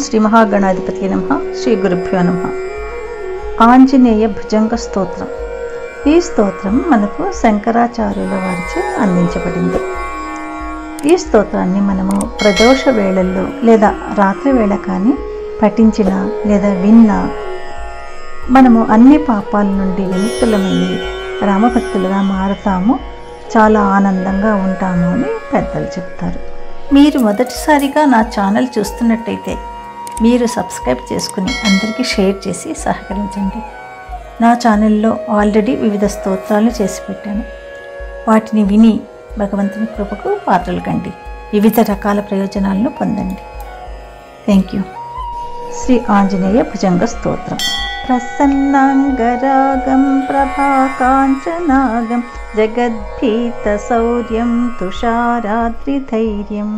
శ్రీ మహాగణాధిపతి నమః. శ్రీ గురుభ్యో నమః. ఆంజనేయ భుజంగ స్తోత్రం. ఈ స్తోత్రం మనకు శంకరాచార్యుల వారిచే అందించబడింది. ఈ స్తోత్రాన్ని మనము ప్రదోష వేళల్లో లేదా రాత్రి వేళ కానీ పఠించిన లేదా విన్నా మనము అన్ని పాపాల నుండి విముక్తులమయ్యి రామభక్తులుగా మారుతాము, చాలా ఆనందంగా ఉంటాము అని పెద్దలు చెప్తారు. మీరు మొదటిసారిగా నా ఛానల్ చూస్తున్నట్టయితే మీరు సబ్స్క్రైబ్ చేసుకుని అందరికీ షేర్ చేసి సహకరించండి. నా ఛానల్లో ఆల్రెడీ వివిధ స్తోత్రాలు చేసి పెట్టాను. వాటిని విని భగవంతుని కృపకు పాత్రలు కండి, వివిధ రకాల ప్రయోజనాలను పొందండి. Thank you. శ్రీ ఆంజనేయ భుజంగ స్తోత్రం. ప్రసన్నాంగరాగం ప్రభాకాంచనాగం జగద్భీత శౌర్యం తుషారాద్రిధైర్యం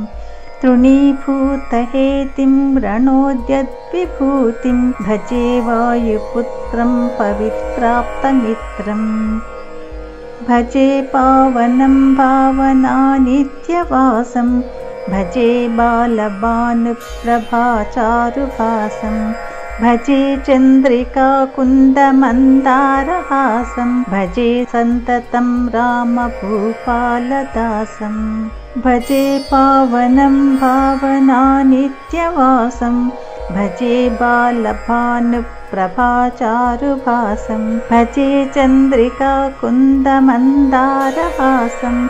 తృణీభూతహేతిం రణోద్యద్విభూతిం భజే వాయుపుత్రం పవిత్రాప్తమిత్రం భజే పావనం భావనానిత్యవాసం భజే బాలభానుప్రభాచారుభాసం భజే చంద్రికా కుందమందారహాసం భజే సంతతం రామభూపాలదాసం భజే పావనం భావనానిత్యవాసం భజే బాలభానుప్రభాచారుభాసం భజే చంద్రికా కుందమందారహాసం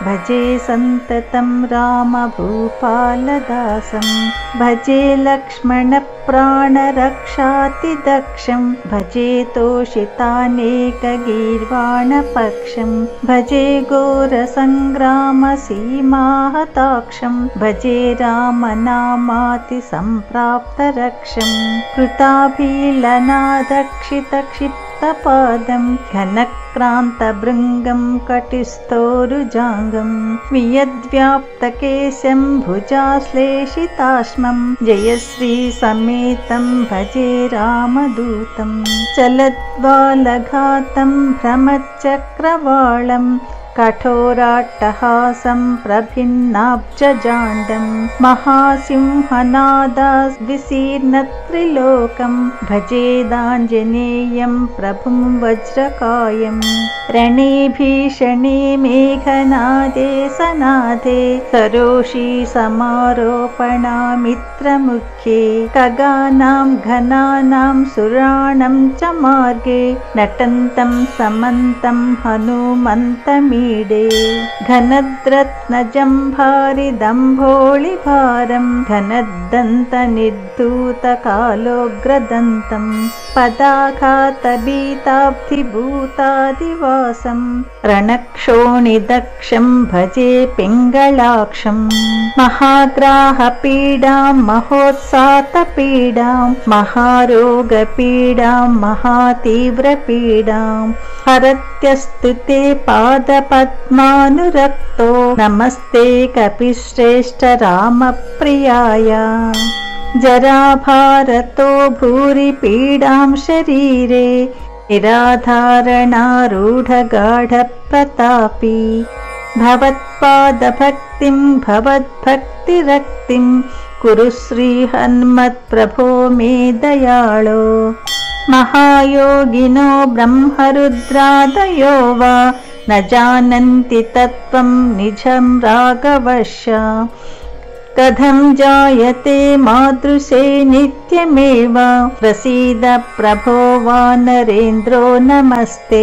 భజే సంతతం రామభూపాలదాసం భజే లక్ష్మణ ప్రాణరక్షాతిదక్షం భజే తోషితానేకగీర్వాణపక్షం భజే ఘోరసంగ్రామసీమాహతాక్షం భజే రామనామాతి సంప్రాప్తరక్షం కృతాభీలనాదక్షితక్షిప్తపాదం ఘనక్రాంతభృంగం కటిస్థోరుజాంగం వియద్వ్యాప్తకేశం భుజాశ్లేషితాశ్మం జయశ్రీ సమేతం భజే రామదూతం చలద్వాలఘాతం భ్రమచక్రవాళం కఠోరాట్టహాసం ప్రభిన్నాబ్జజాండం మహాసింహనాదాద్విశీర్ణత్రిలోకం భజేదాంజనేయం ప్రభుం వజ్రకాయం రణే భీషణే మేఘనాదే సనాదే సరోషీ సమారోపణామిత్రముఖ్యే ఖగానాం ఘనానాం సురాణం చ మార్గే నటంతం సమంతం హనుమంతమీ ఘనద్రత్నజంభారిదంభోళిభారం ఘనద్దంతనిర్ధూతకాలోగ్రదంతం పదాఘాతభీతాబ్ధిభూతాదివాసం రణక్షోణిదక్షం భజే పింగళాక్షం మహాగ్రాహపీడాం మహోత్సాతపీడాం మహారోగపీడాం మహాతీవ్రపీడాం హరత్యస్తుతే పాదపద్మానురక్తో నమస్తే కపిశ్రేష్ఠ రామప్రియాయ జరాభారతో భూరి పీడాం శరీరే నిరాధారణారూఢగాఢ ప్రతాపీ భవత్పాదభక్తిం భవద్భక్తిరక్తిం కురు శ్రీ హన్మత్ప్రభో మే దయాళో మహాయోగినో బ్రహ్మరుద్రాదయో వా న జానంతి తత్వం నిజం రాఘవశ్య కథం జాయతే మాదృశే నిత్యమేవ ప్రసీద ప్రభో వానరేంద్రో నమస్తే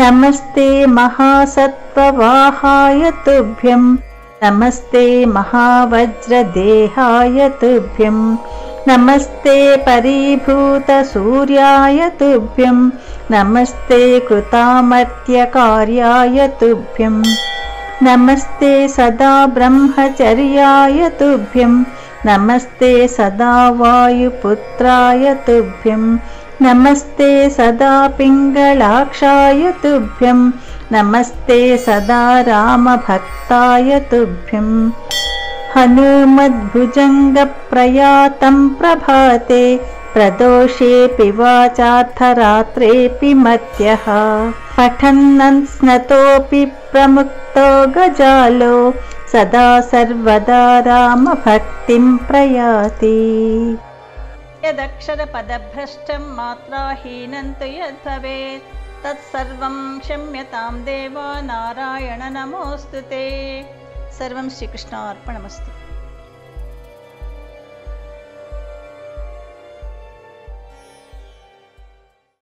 నమస్తే మహాసత్వవాహాయ తుభ్యం నమస్తే మహావజ్రదేహాయ తుభ్యం నమస్తే పరీభూత సూర్యాయ తుభ్యం నమస్తే కృతామర్త్యకార్యాయ తుభ్యం నమస్తే సదా బ్రహ్మచర్యాయ తుభ్యం నమస్తే సదా వాయుపుత్రాయ తుభ్యం నమస్తే సదా పింగళాక్షాయ తుభ్యం నమస్తే సదా రామభక్తాయ తుభ్యం హనుమద్భుజంగ ప్రయాతం ప్రభాతే ప్రదోషేపి వాచార్థరాత్రేపి మధ్యః పఠన్నన్ స్నతోపి ప్రముక్తో గజాలో సదా సర్వదా రామభక్తిం ప్రయాతి. యదక్షరపదభ్రష్టం మాత్రాహీనం తు యద్భవేత్ తత్సర్వం క్షమ్యతాం దేవా నారాయణ నమోస్తుతే. సర్వం శ్రీకృష్ణార్పణమస్తు.